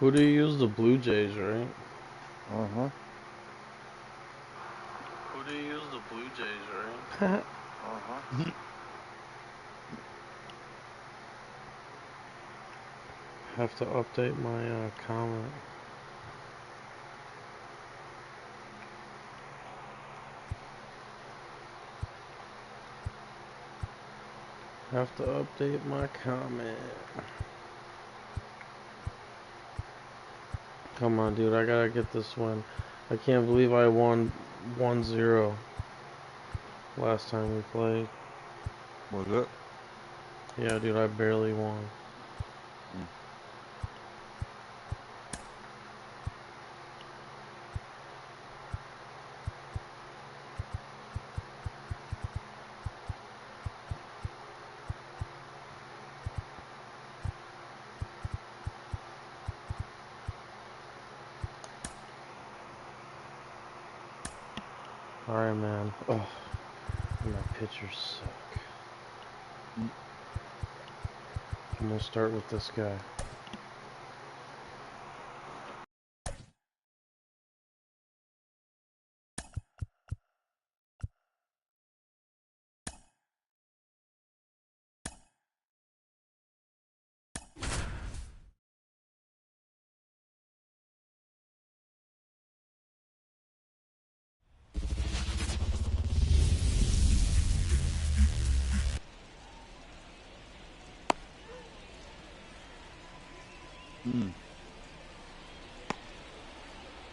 Who do you use? The Blue Jays, right? Uh-huh. Who do you use? The Blue Jays, right? Uh-huh. Have to update my comment. Have to update my comment. Come on, dude. I gotta get this win. I can't believe I won 1-0 last time we played. Was it? Yeah, dude. I barely won. Alright, man. Oh, my pitchers suck. I'm gonna start with this guy.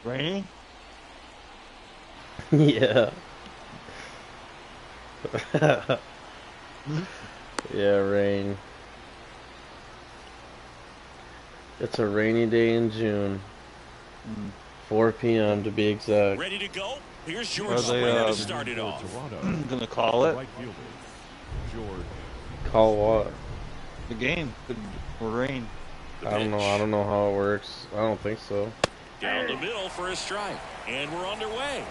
Raining? Yeah. Yeah, rain. It's a rainy day in June. 4 p.m. to be exact. Ready to go? Here's George Springer to start it off. Gonna call it? Call what? The game. For rain. I don't know. I don't know how it works. I don't think so. Down the middle for a strike. And we're underway.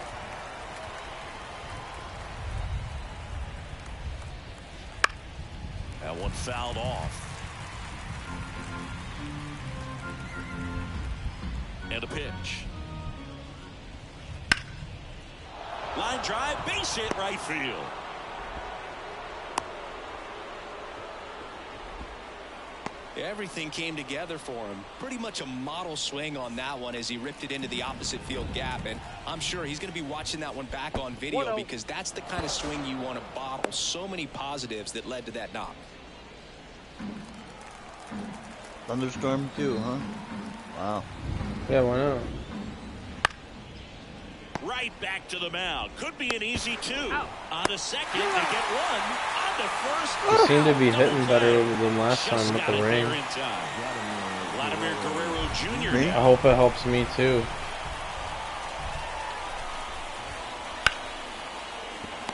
That one fouled off. And a pitch. Line drive, base hit, right field. Everything came together for him. Pretty much a model swing on that one as he ripped it into the opposite field gap. And I'm sure he's going to be watching that one back on video because that's the kind of swing you want to bottle. So many positives that led to that knock. Thunderstorm too, huh? Wow. Yeah, why not? Right back to the mound. Could be an easy two. On the second, they get one. On the first. They seem to be hitting better than last time with the rain. Vladimir Guerrero Jr. I hope it helps me too.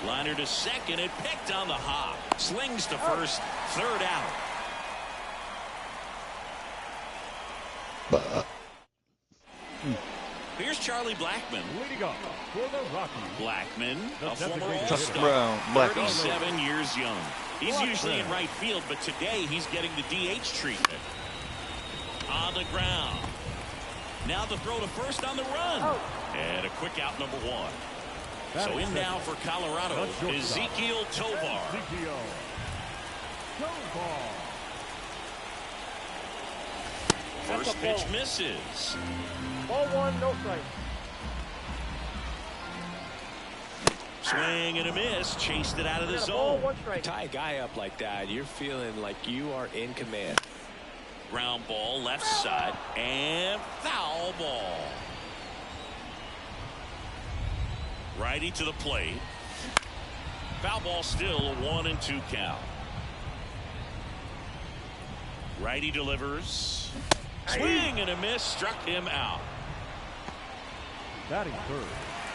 Liner to second. It picked on the hop. Slings to first. Third out. Here's Charlie Blackmon. Leading up for the Rockies. Blackmon, a former Chuck All-Star, Brown. 37 years young. He's usually in right field, but today he's getting the DH treatment. On the ground. Now the throw to first on the run. And a quick out, number one. So in now for Colorado, Ezequiel Tovar. First pitch misses. Ball one, no strike. Swing and a miss. Chased it out of the zone. You tie a guy up like that, you're feeling like you are in command. Ground ball left side and foul ball. Righty to the plate. Foul ball still a 1-2 count. Righty delivers. Swing and a miss. Struck him out. Batting third.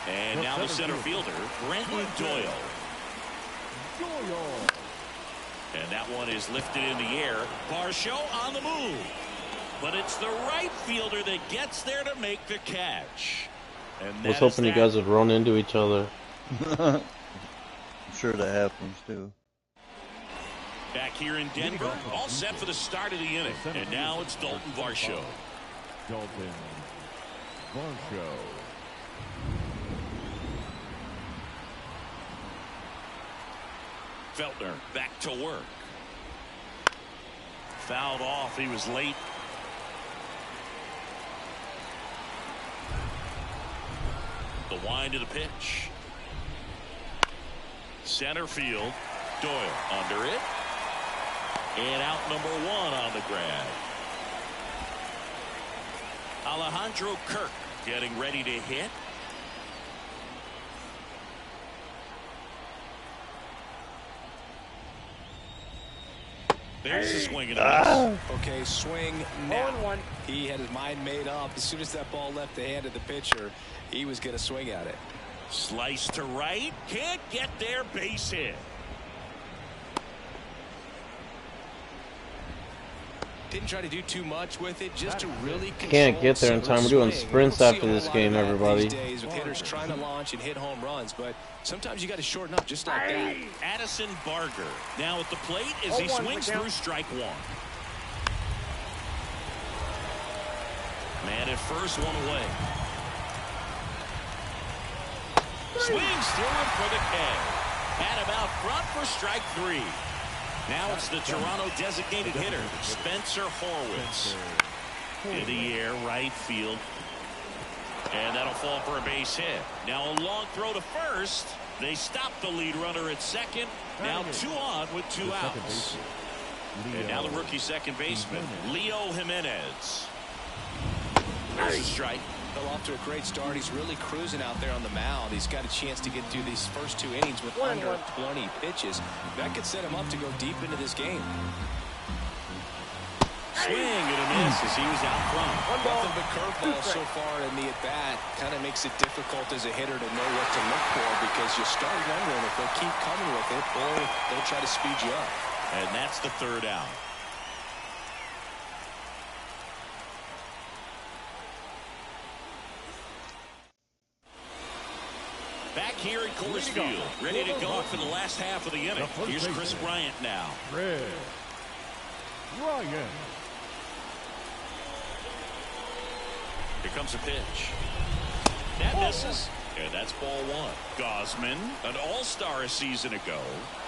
And now the center fielder, Brenton Doyle. And that one is lifted in the air. Varsho on the move. But it's the right fielder that gets there to make the catch. And I was hoping you guys would run into each other. I'm sure that happens too. Back here in Denver, all set for the start of the inning. And now it's Dalton Varsho. Dalton Varsho. Feltner back to work. Fouled off. He was late. The wind of the pitch. Center field. Doyle under it. And out number 1 on the grab. Alejandro Kirk getting ready to hit. There's the swing and a miss. Okay, swing now. He had his mind made up. As soon as that ball left the hand of the pitcher, he was going to swing at it. Slice to right. Can't get there. Base hit. Didn't try to do too much with it, just to really Can't get there in time. We're doing sprints after this game, everybody. These days with hitters trying to launch and hit home runs, but sometimes you got to shorten up just like that. Addison Barger now at the plate as he swings through strike 1. Man at first, 1 away. Swings through it for the K. Had him out front for strike 3. Now it's the Toronto designated hitter, Spencer Horwitz. In the air, right field. And that'll fall for a base hit. Now a long throw to first. They stop the lead runner at second. Now 2 on with 2 outs. And now the rookie second baseman, Leo Jimenez. There's a strike. Well, off to a great start. He's really cruising out there on the mound. He's got a chance to get through these first 2 innings with under 20 pitches. That could set him up to go deep into this game. Swing and a miss as he was out front. Nothing but curveballs so far in the at-bat. Kind of makes it difficult as a hitter to know what to look for because you start wondering if they'll keep coming with it or they'll try to speed you up. And that's the 3rd out. Back here at Coors Field, ready to go for the last half of the inning. Here's Chris Bryant now. Chris Bryant. Here comes a pitch. That misses. And that's ball 1. Gausman, an all-star a season ago.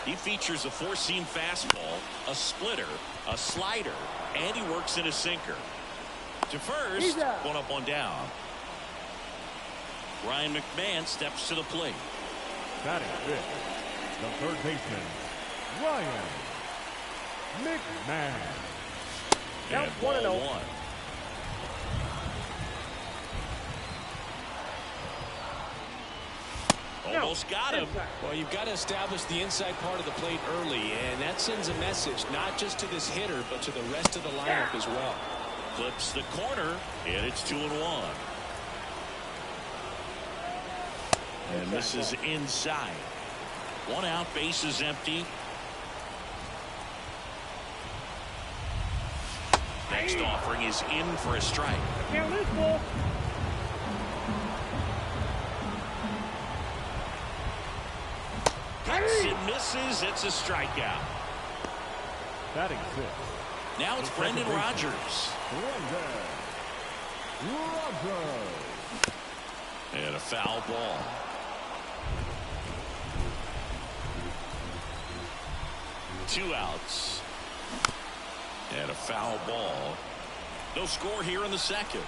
He features a 4-seam fastball, a splitter, a slider, and he works in a sinker. To first, 1 up, 1 down. Ryan McMahon steps to the plate. Batting 5th, the 3rd baseman, Ryan McMahon. And ball 1. Almost got him. Well, you've got to establish the inside part of the plate early, and that sends a message not just to this hitter, but to the rest of the lineup as well. Clips the corner, and it's 2-1. And this is inside. 1 out, base is empty. Next offering is in for a strike. Cuts and misses. It's a strikeout. Batting 5th. Now it's Brendan Rodgers. And a foul ball. Two outs. And a foul ball. No score here in the second.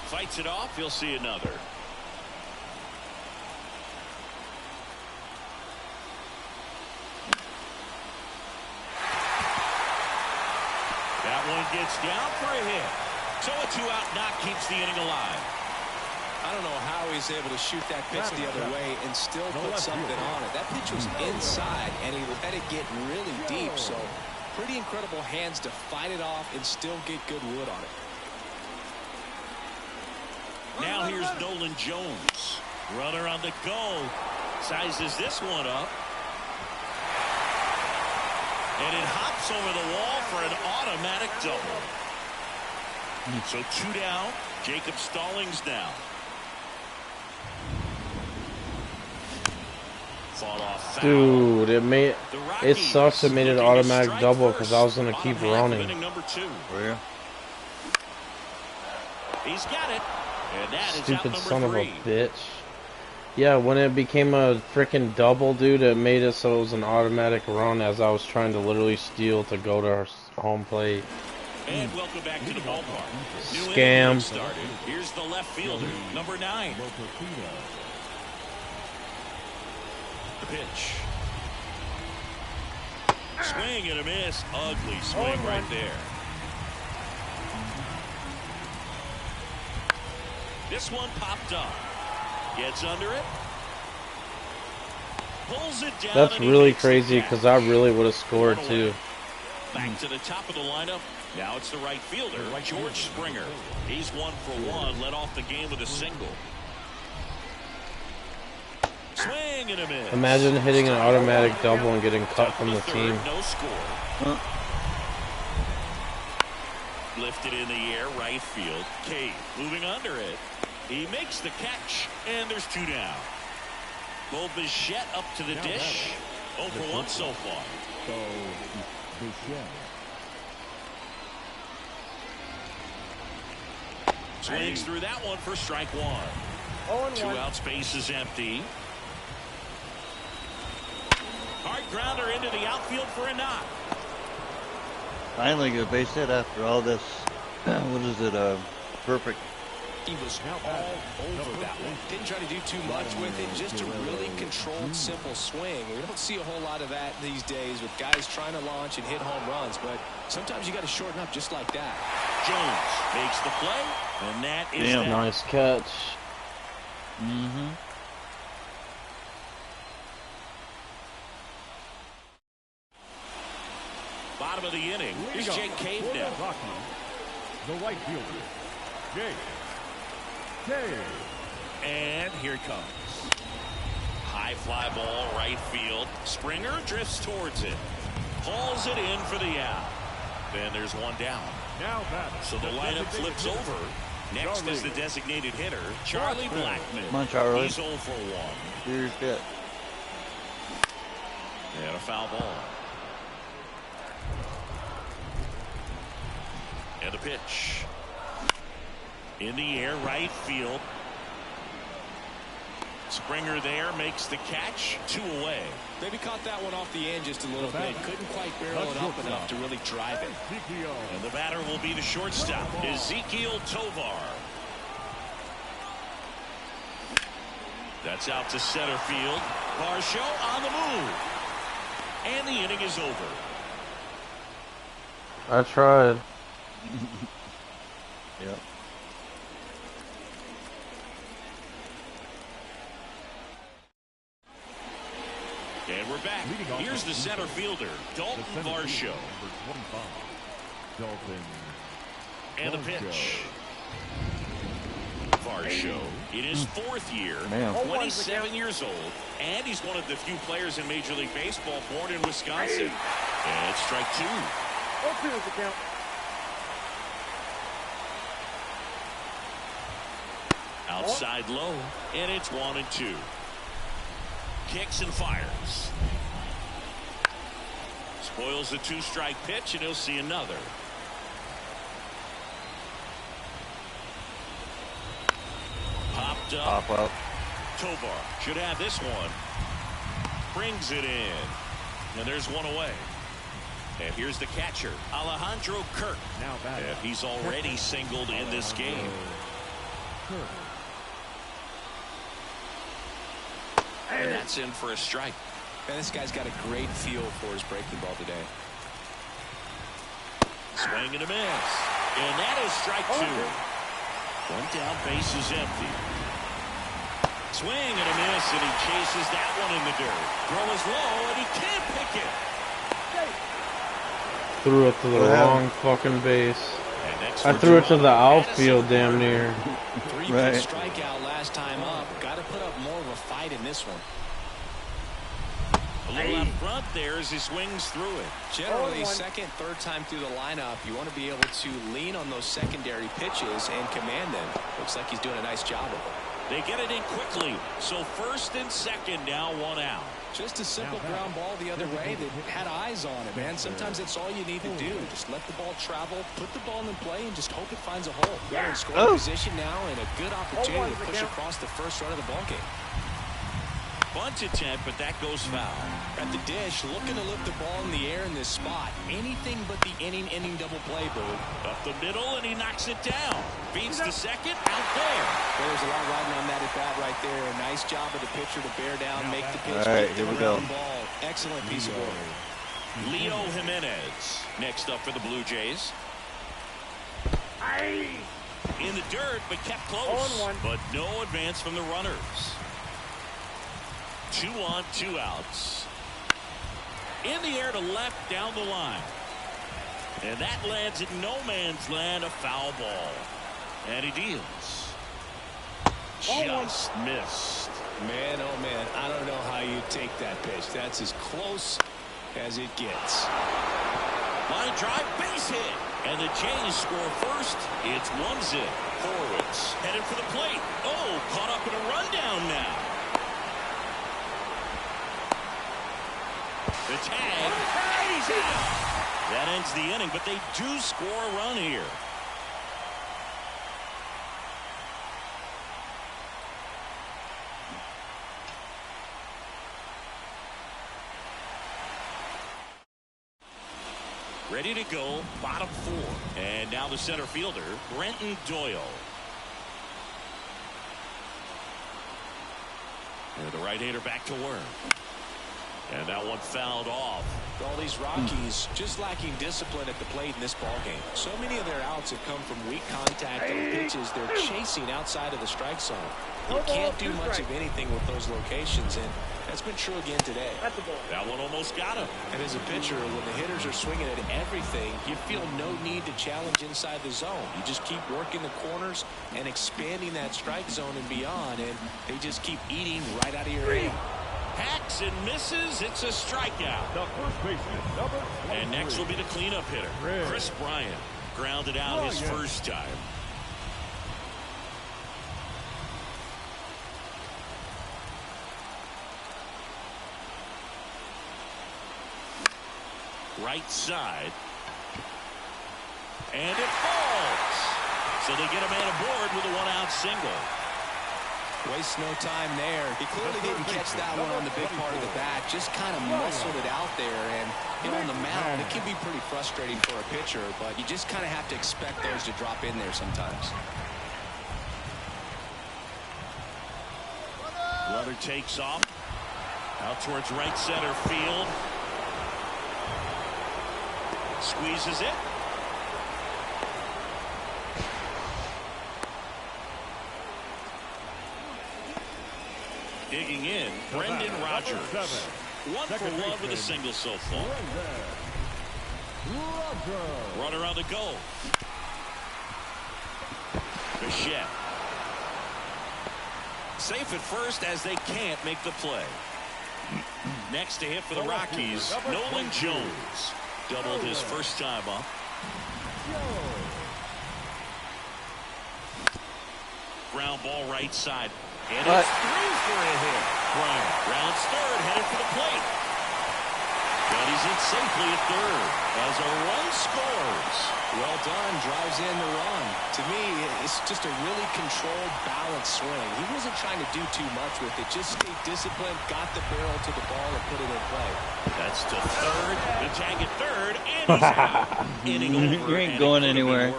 Fights it off. He'll see another. That one gets down for a hit. So a 2-out knock keeps the inning alive. I don't know how he's able to shoot that pitch the other way and still put something on it. That pitch was inside, and he let it get really deep. So pretty incredible hands to fight it off and still get good wood on it. Now here's Nolan Jones. Runner on the go. Sizes this one up. And it hops over the wall for an automatic double. So 2 down. Jacob Stallings now. fought off foul. Dude, The it sucks. It made it looking to automatic strike double first. because I was gonna keep Bottom half of running. inning number 2. Where? He's got it. And that is out Stupid number son 3. of a bitch. Yeah, when it became a freaking double, dude, it made it so it was an automatic run as I was trying to literally steal to go to our home plate. And welcome back to the ballpark. New Scam. inning started. Here's the left fielder, number 9. The pitch. Swing and a miss. Ugly swing right there. This one popped up. Gets under it. Pulls it down. That's and he really makes the crazy catch. because I really would have scored One too. away. Back to the top of the lineup. Now it's the right fielder, George Springer. He's 1 for 1. Led off the game with a single. Swing and a miss. Imagine hitting an automatic double and getting cut from the team. No score. Lifted in the air, right field. Cade moving under it. He makes the catch, and there's 2 down. Bo Bichette up to the dish. 0 for 1 so far. Swings through that one for strike 1. 2 outs, base is empty. Hard grounder into the outfield for a knock. Finally get a base hit after all this. What is it? Perfect. He was all over that one. Didn't try to do too much with it. Just a really controlled, simple swing. We don't see a whole lot of that these days with guys trying to launch and hit home runs. But sometimes you got to shorten up just like that. Jones makes the play, and that is Damn. that. Nice catch. Mm-hmm. Bottom of the inning. Here's Jake Cave now. The right fielder, Jake Cave. And here it comes. High fly ball, right field. Springer drifts towards it. Pulls it in for the out. Then there's 1 down. Now that. So the lineup flips over. Next is the designated hitter, Charlie Blackmon. Come on, Charlie. He's 0 for 1. Here's that. And a foul ball. And the pitch. In the air, right field. Springer there makes the catch. 2 away. Maybe caught that one off the end just a little bit. Couldn't quite barrel it up enough to really drive it. And the batter will be the shortstop, Ezekiel Tovar. That's out to center field. Varsho on the move. And the inning is over. I tried. Yep. And we're back. Here's the center fielder, Dalton Varsho. And the pitch. Varsho in his 4th year, Man. 27 years old, and he's one of the few players in Major League Baseball born in Wisconsin. And it's strike 2. Outside low, and it's 1-2. Kicks and fires. Spoils the 2-strike pitch, and he'll see another. Popped up. Pop up. Tovar should have this one. Brings it in. And there's 1 away. And here's the catcher, Alejandro Kirk. Now that. And he's already singled in this game. And that's in for a strike. Man, this guy's got a great feel for his breaking ball today. Swing and a miss. And that is strike 2. 1 down, base is empty. Swing and a miss, and he chases that one in the dirt. Throw is low, and he can't pick it. Threw it to the wrong fucking base. And next I for threw it to Jerome the outfield Madison. damn near. 3 Right. strikeout last time up. Got to put up more of a fight in this one. A little up front there as he swings through it. Generally, second, third time through the lineup, you want to be able to lean on those secondary pitches and command them. Looks like he's doing a nice job of it. They get it in quickly. So first and second, now 1 out. Just a simple ground ball the other way that had eyes on it, man. Sometimes that's all you need to do. Just let the ball travel, put the ball in play, and just hope it finds a hole. They're in scoring position now, and a good opportunity to push across the first run of the ball game. Bunt attempt, but that goes foul. At the dish, looking to lift the ball in the air in this spot. Anything but the inning double play, Boo. Up the middle, and he knocks it down. Beats the second, out there. Well, there's a lot riding on that at bat right there. A nice job of the pitcher to bear down, make the pitch. All right, here we go. Ball. Excellent piece of work. Leo Jimenez next up for the Blue Jays. In the dirt, but kept close. But no advance from the runners. 2 on, 2 outs. In the air to left, down the line. And that lands in no man's land, a foul ball. And he deals. Just missed. Man, oh man, I don't know how you take that pitch. That's as close as it gets. Line drive, base hit. And the Jays score first. It's 1-0. Horwitz headed for the plate. Oh, caught up in a rundown now. The tag. He's out. That ends the inning, but they do score a run here. Ready to go, bottom 4. And now the center fielder, Brenton Doyle. And the right-hander back to work. And that one fouled off. All these Rockies just lacking discipline at the plate in this ballgame. So many of their outs have come from weak contact and pitches they're chasing outside of the strike zone. You can't do much of anything with those locations, and that's been true again today. That one almost got him. And as a pitcher, when the hitters are swinging at everything, you feel no need to challenge inside the zone. You just keep working the corners and expanding that strike zone and beyond, and they just keep eating right out of your aim. Hacks and misses. It's a strikeout. The first baseman, number 23. And next will be the cleanup hitter, Chris Bryant. Grounded out his first time. Right side. And it falls. So they get a man aboard with a 1-out single. Waste no time there. He clearly didn't catch that one on the big part of the bat. Just kind of muscled it out there. And, you know, on the mound, it can be pretty frustrating for a pitcher, but you just kind of have to expect those to drop in there sometimes. Runner takes off. Out towards right center field. Squeezes it. Digging in, Brendan Rodgers. 1 for 1 with a single so far. Runner on the go. Bichette. Safe at first as they can't make the play. Next to hit for the Rockies, Nolan Jones. Doubled his first time up. Ground ball right side. And it's through for a hit. Bryant rounds third, headed for the plate. But he's in safely at third as a run scores. Well done, drives in the run. To me, it's just a really controlled, balanced swing. He wasn't trying to do too much with it. Just stayed disciplined, got the barrel to the ball, and put it in play. That's to third. The tag at third, and he's out. Inning over. You ain't going anywhere.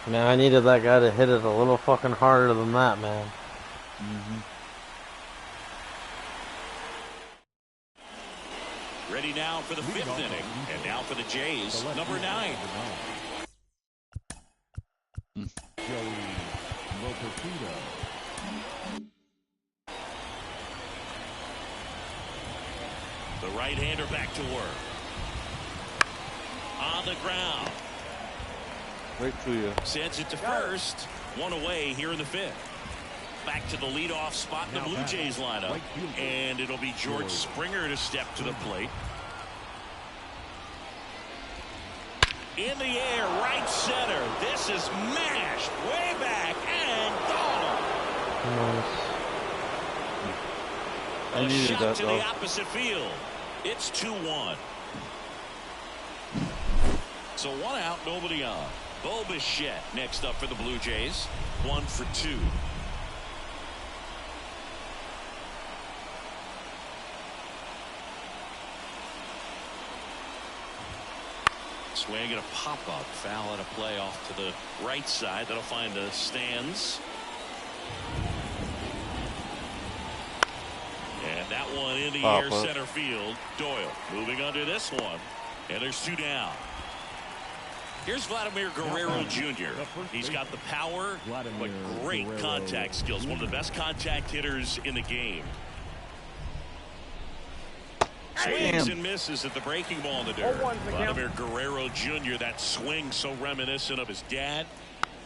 Man, I needed that guy to hit it a little fucking harder than that, man. Ready now for the 5th inning, and now for the Jays, number 9. The right-hander back to work. On the ground. Right to you. Sends it to first. 1 away here in the 5th. Back to the leadoff spot in the Blue Jays lineup. And it'll be George Springer to step to the plate. In the air, right center. This is mashed way back and gone. Nice. I A needed shot that, to though. the opposite field. It's 2-1. So 1 out, nobody on. Mlb The Show next up for the Blue Jays. 1 for 2. Swing and a pop-up. Foul and a play off to the right side. That'll find the stands. And that one in the air center field. Doyle moving under this one. And there's 2 down. Here's Vladimir Guerrero Jr. He's got the power, but great contact skills. One of the best contact hitters in the game. Swings and misses at the breaking ball in the dirt. Vladimir Guerrero Jr., that swing so reminiscent of his dad.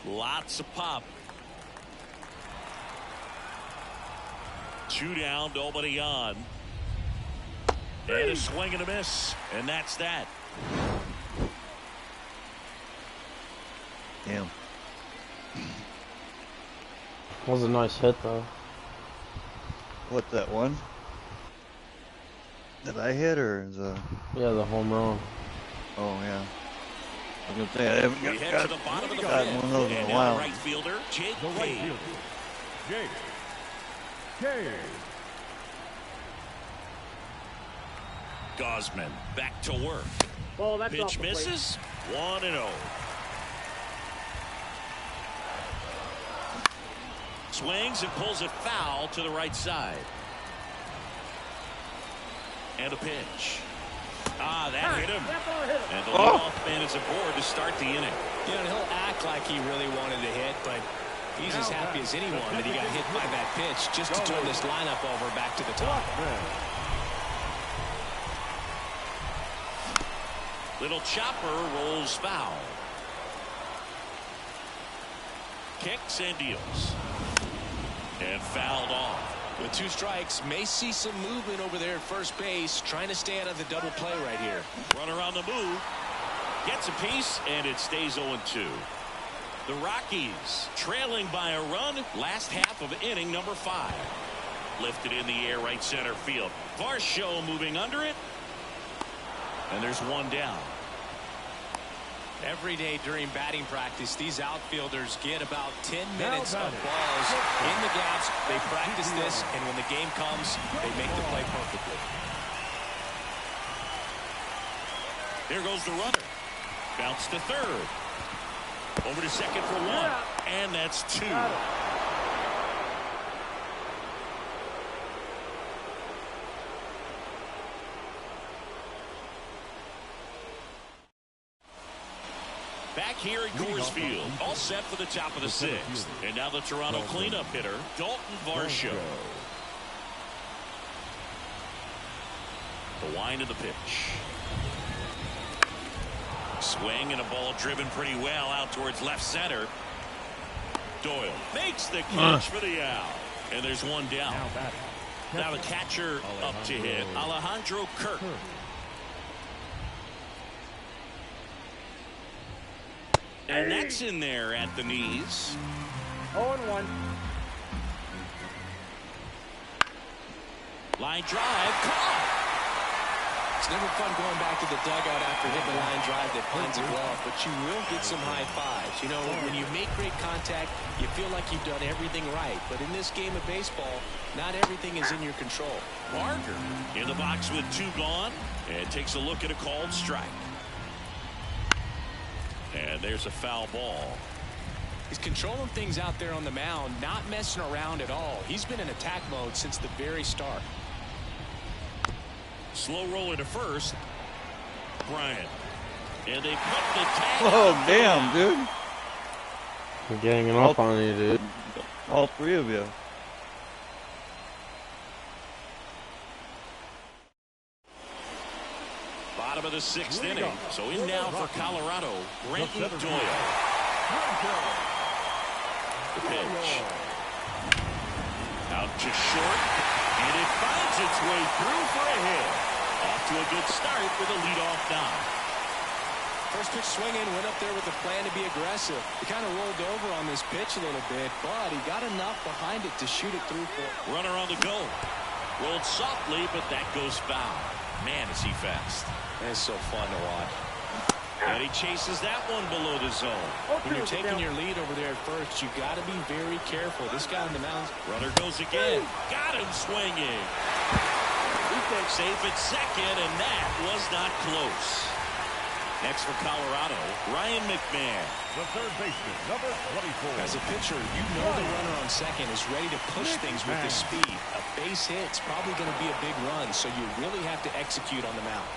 Lots of pop. 2 down, nobody on. And a swing and a miss. And that's that. Damn. That was a nice hit, though. What's that one? Did I hit or is Yeah, the home run. Oh yeah. I was gonna say I haven't We head to the bottom of the got fifth. one of those in And a now while. right fielder Jake The right Cade. fielder, Jake Cade. Gosman back to work. Oh, that's off Pitch the plate. misses. 1-0. Swings and pulls it foul to the right side. And a pitch. Ah, that hit him. And the leadoff man is aboard to start the inning. You know, he'll act like he really wanted to hit, but he's as happy as anyone that he got hit by that pitch just to turn this lineup over back to the top. Little chopper rolls foul. Kicks and deals. And fouled off. With 2 strikes, may see some movement over there at first base, trying to stay out of the double play right here. Runner on the move. Gets a piece, and it stays 0-2. The Rockies trailing by a run. Last half of inning number 5. Lifted in the air, right center field. Varsho moving under it. And there's 1 down. Every day during batting practice, these outfielders get about 10 minutes of balls in the gaps. They practice this, and when the game comes, they make the play perfectly. There goes the runner. Bounce to third. Over to second for 1. And that's 2. Back here at Coors Field, all set for the top of the 6th. And now the Toronto cleanup hitter, Dalton Varsho. The wind of the pitch. Swing and a ball driven pretty well out towards left center. Doyle makes the catch for the out. And there's 1 down. Now the catcher up to hit, Alejandro Kirk. And that's in there at the knees. 0-1. Line drive, caught. It's never fun going back to the dugout after hitting a line drive that finds it well, but you will get some high fives. You know, when you make great contact, you feel like you've done everything right. But in this game of baseball, not everything is in your control. Barker in the box with 2 gone and takes a look at a called strike. And there's a foul ball. He's controlling things out there on the mound, not messing around at all. He's been in attack mode since the very start. Slow roller to first. Bryant. And they put the tag. Oh, damn, dude. They're ganging up on you, dude. All 3 of you. Bottom of the 6th inning. So in now for Colorado, Brenton Doyle. The pitch. Out to short. And it finds its way through for a hit. Off to a good start with a leadoff knock. First pitch swinging, went up there with a plan to be aggressive. He kind of rolled over on this pitch a little bit, but he got enough behind it to shoot it through for. Runner on the go. Rolled softly, but that goes foul. Man, is he fast. It's so fun to watch. And he chases that one below the zone. When you're taking your lead over there at first, you got to be very careful. This guy on the mound. Runner goes again. Got him swinging. Safe at second, and that was not close. Next for Colorado, Ryan McMahon. The third baseman, number 24. As a pitcher, you know the runner on second is ready to push things with his speed. A base hit's probably going to be a big run, so you really have to execute on the mound.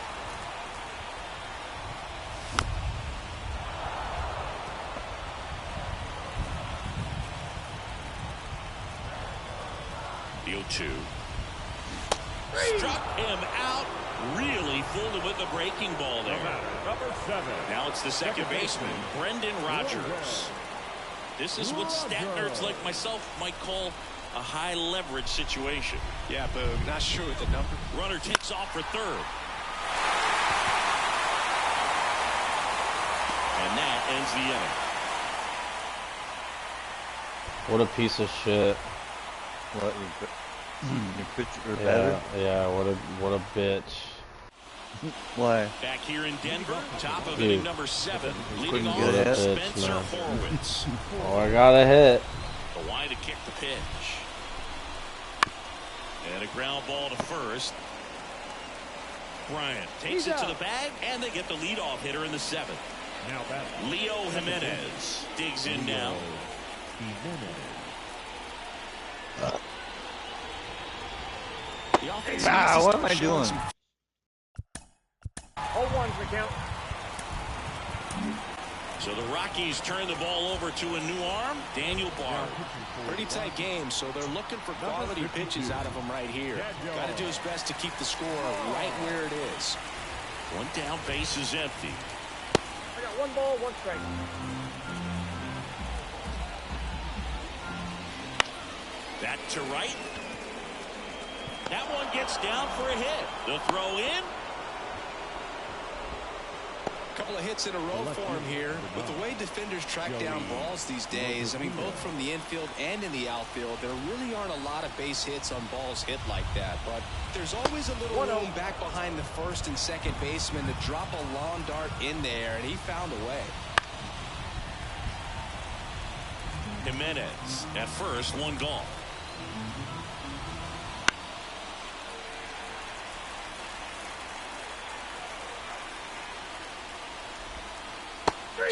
The 0-2. Struck him out. Really fooled him with the breaking ball there. Number 7. Now it's the second baseman, Brendan Rodgers. This is what stat nerds like myself might call a high leverage situation. Yeah, Boog, not sure what the number. Runner takes off for third. And that ends the inning. What a piece of shit. What? Your pitcher or batter? Yeah, what a bitch. Why? Back here in Denver, top of inning number 7, leading off get it. Spencer Horwitz. Oh, I got a hit. The wide to kick the pitch. And a ground ball to first. Bryant takes it to the bag, and they get the leadoff hitter in the 7th. Now back. Leo Jimenez digs in now. The offense What am I doing? 0-1's the count. So the Rockies turn the ball over to a new arm, Daniel Bard. Pretty tight game, so they're looking for quality pitches out of him right here. Got to do his best to keep the score right where it is. One down, base is empty. I got 1 ball, 1 strike. Back to right. That one gets down for a hit. The throw in. Couple of hits in a row for him here. With the way defenders track down balls these days, I mean, both from the infield and in the outfield, there really aren't a lot of base hits on balls hit like that. But there's always a little room back behind the first and second baseman to drop a long dart in there, and he found a way. Jimenez at first, 1 gone.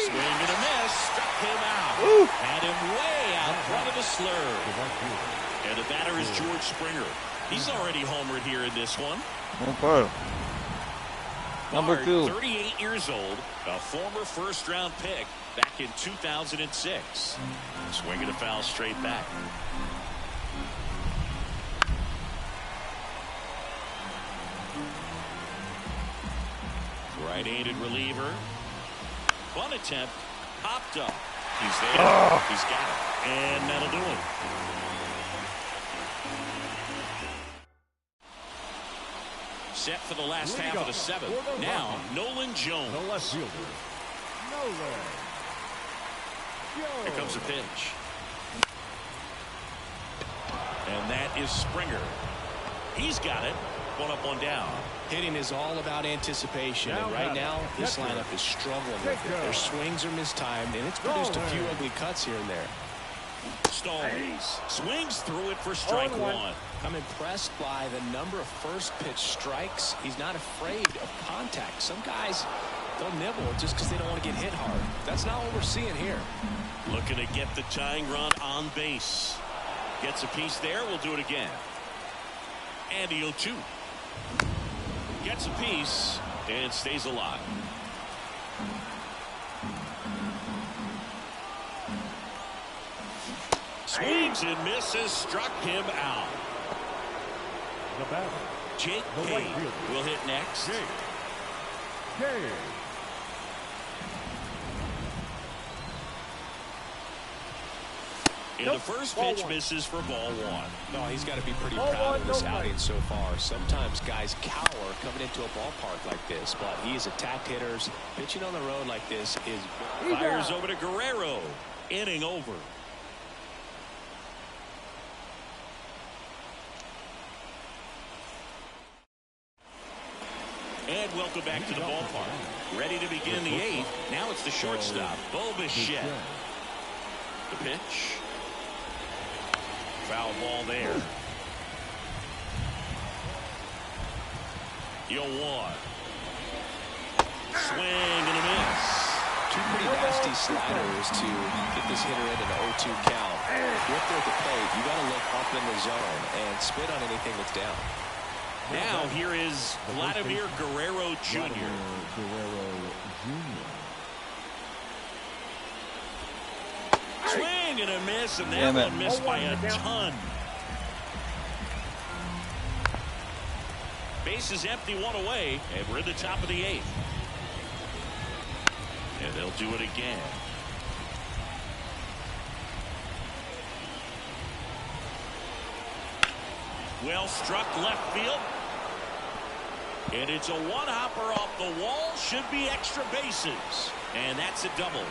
Swing and a miss. Struck him out. Had him way out front of the slurve. And the batter is George Springer. He's already homered here in this one. Okay. Number Bard, 2. 38 years old, a former first-round pick back in 2006. Swing and a foul straight back. Right-handed reliever. Bunt attempt, popped up. He's there. He's got it. And that'll do it. Set for the last half of the 7th. Now, Nolan Jones. The left fielder. Nolan. Here comes a pitch. And that is Springer. He's got it. 1 up, 1 down. Hitting is all about anticipation, and right now this lineup is struggling with it. Their swings are mistimed, and it's produced a few ugly cuts here and there. Stallings swings through it for strike 1. I'm impressed by the number of first pitch strikes. He's not afraid of contact. Some guys, they'll nibble just because they don't want to get hit hard. That's not what we're seeing here. Looking to get the tying run on base. Gets a piece there. We'll do it again. And the 0-2. Gets a piece and stays alive. Swings and misses. Struck him out. The batter. Jake The Cade right fielder. will hit next. Cade. And the first pitch misses for ball one. No, he's got to be pretty proud of this outing so far. Sometimes guys cower coming into a ballpark like this, but he has attacked hitters. Pitching on the road like this is... Fires over to Guerrero. Inning over. And welcome back to the ballpark. Ready to begin the eighth. Now it's the shortstop, Mlb The Show. The pitch. Foul ball there. 0-1. Swing and a miss. Two pretty nasty sliders to get this hitter into the 0-2 count. If they're at the plate, you got to look up in the zone and spit on anything that's down. Now here is Vladimir Guerrero Jr. Swing and a miss, and that one missed by a ton. Base is empty, one away, and we're in the top of the eighth. And they'll do it again. Well struck left field. And it's a one-hopper off the wall. Should be extra bases. And that's a double.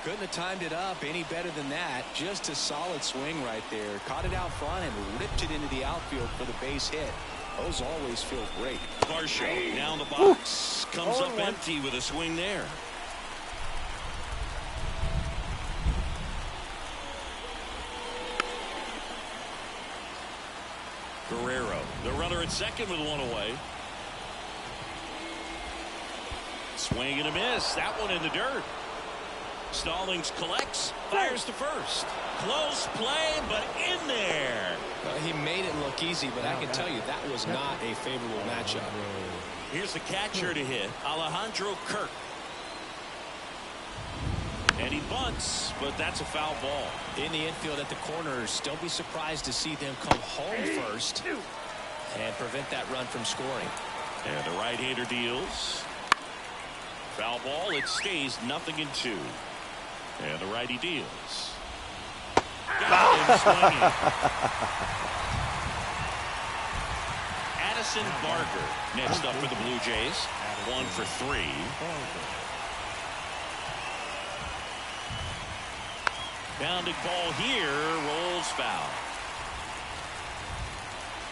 Couldn't have timed it up any better than that. Just a solid swing right there. Caught it out front and ripped it into the outfield for the base hit. Those always feel great. Varsho now in the box. Comes up empty with a swing there. Guerrero, the runner at second with one away. Swing and a miss. That one in the dirt. Stallings collects, fires to first. Close play, but in there. He made it look easy, but I can tell you that was not a favorable matchup. Here's the catcher to hit, Alejandro Kirk. And he bunts, but that's a foul ball. In the infield at the corners, don't be surprised to see them come home first and prevent that run from scoring. And the right-hander deals. Foul ball, it stays 0-2. And the righty deals. Got him swinging. Addison Barger next up for the Blue Jays. 1 for 3. Bounding ball here, rolls foul.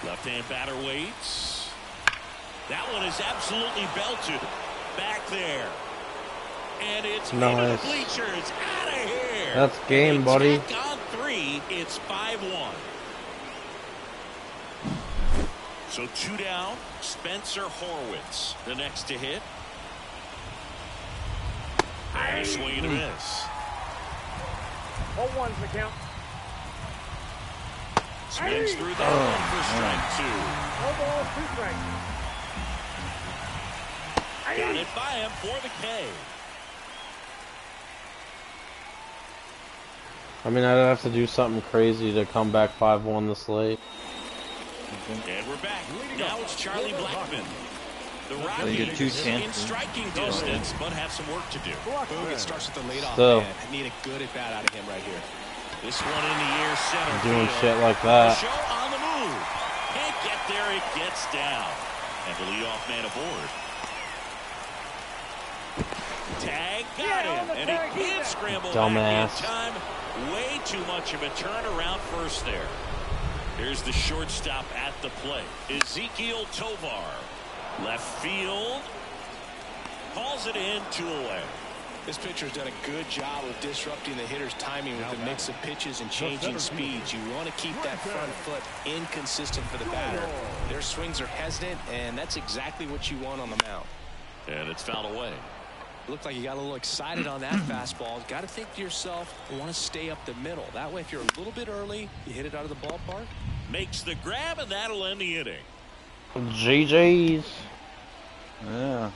Left-hand batter waits. That one is absolutely belted. Back there. And it's into the bleachers. Out of here. That's game, buddy. On 3, it's 5-1. So 2 down. Spencer Horwitz, the next to hit. And a swing and a miss. 0-1's the count. Swings through that one for strike 2. No ball, 2 strikes. Got it by him for the K. I mean, I'd have to do something crazy to come back 5-1 this late. And we're back. Now it's Charlie Blackmon. The Rockies in striking distance, but have some work to do. Boog, it starts with the leadoff Still. man. I need a good at bat out of him right here. This one in the air center Doing field. shit like that. The Show on the move. Can't get there. It gets down. And the leadoff man aboard. Tag got him, and he can't scramble Dumbass. back in time. Way too much of a turnaround first there. Here's the shortstop at the plate. Ezekiel Tovar. Left field. Calls it in, 2 away. This pitcher's done a good job of disrupting the hitter's timing with the mix of pitches and changing speeds. You want to keep that front foot inconsistent for the batter. Their swings are hesitant, and that's exactly what you want on the mound. And it's fouled away. Looked like you got a little excited on that fastball. Got to think to yourself, you want to stay up the middle. That way, if you're a little bit early, you hit it out of the ballpark. Makes the grab, and that'll end the inning. GG's. Yeah.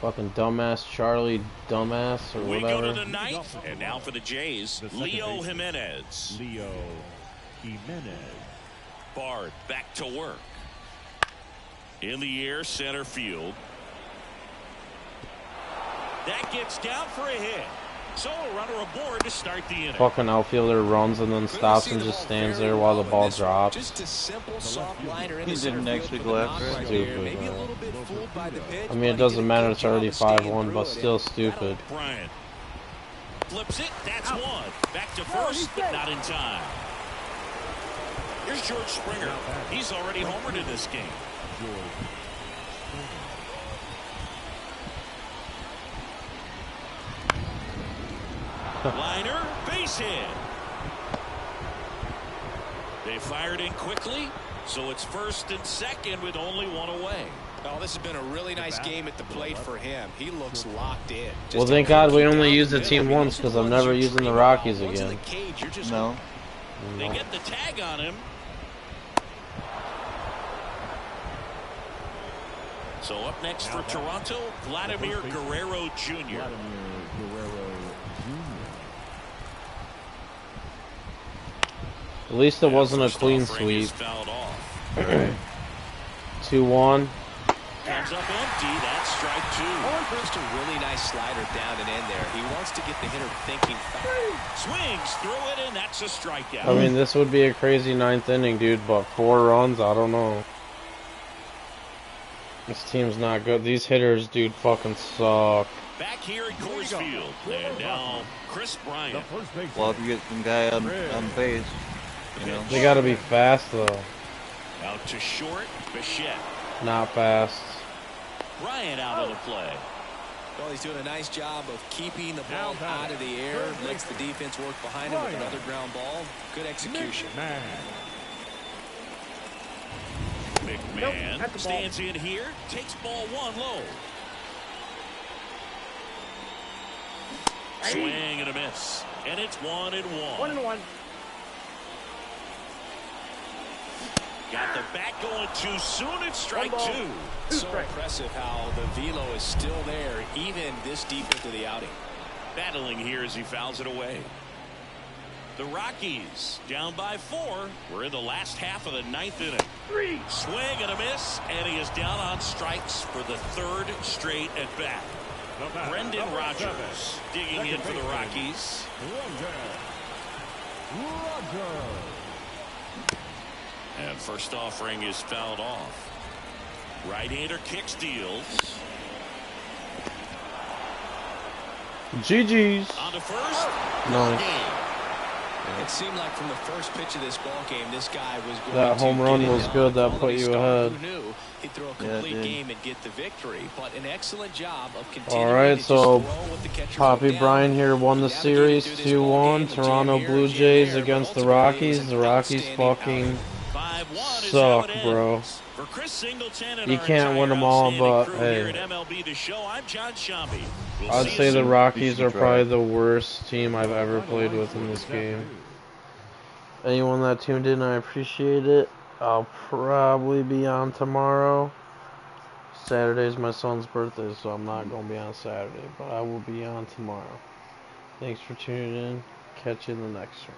Fucking dumbass Charlie dumbass or We whatever. go to the 9th, and now for the Jays, Leo Jimenez. Leo Jimenez. Bard back to work. In the air, center field. That gets down for a hit. So a runner aboard to start the inning. Fucking outfielder runs and then stops and just stands there while the ball drops. Just a simple soft liner in He the center didn't field actually for go the after knock it. right Stupid, there. Maybe a man. little bit fooled by the pitch, I mean, it but he doesn't did a matter. good It's job already of staying 5-1, through but it. still stupid. Bryant flips it. That's one. Back to first, but not in time. Here's George Springer. He's already homered in this game. Liner, base hit. They fired in quickly, so it's first and second with only one away. Oh, this has been a really nice game at the plate for him. He looks locked in. Well, thank God we only used the team once, because I'm never using the Rockies again. No. They get the tag on him. So up next for Toronto, Vladimir Guerrero Jr. At least it wasn't a clean sweep. 2-1. Comes up empty. That's strike two. Just a really nice slider down and in there. He wants to get the hitter thinking fast. Swings through it, and that's a strikeout. I mean, this would be a crazy 9th inning, dude, but 4 runs, I don't know. This team's not good. These hitters, dude, fucking suck. Back here at Coors Field, and now Chris Bryant. Well, if you get some guy on base, you know. They gotta be fast, though. Out to short, Bichette. Not fast. Bryant out of the play. Well, he's doing a nice job of keeping the ball out of the air. Lets the defense work behind him with another ground ball. Good execution. McMahon stands in here, takes ball one low. Swing and a miss. And it's 1-1. 1-1. Got the bat going too soon. It's strike two. So impressive how the velo is still there, even this deep into the outing. Battling here as he fouls it away. The Rockies down by 4. We're in the last half of the 9th inning. Swing and a miss, and he is down on strikes for the 3rd straight at bat. Brendan Rodgers digging in for the Rockies. And first offering is fouled off. Right-hander kicks, deals. GG's. On to first. Nice. It seemed like from the first pitch of this ball game, this guy was going That to home get run it was done. good. That Although put he you started, ahead. who knew he'd throw a complete game and get the victory, but an excellent job of continuing Alright, to so just throw with the catcher Poppy down. Bryant here won the series 2-1. Toronto Blue Jays against the Rockies. The Rockies fucking 5-1 is suck, how it bro. ends. For Chris Singleton and You our can't win entire them all, outstanding but crew hey. here at MLB The Show, I'm John Shambi. We'll I'd see you say the soon. Rockies are probably the worst team I've ever played with in this game. Anyone that tuned in, I appreciate it. I'll probably be on tomorrow. Saturday's my son's birthday, so I'm not going to be on Saturday, but I will be on tomorrow. Thanks for tuning in. Catch you in the next one.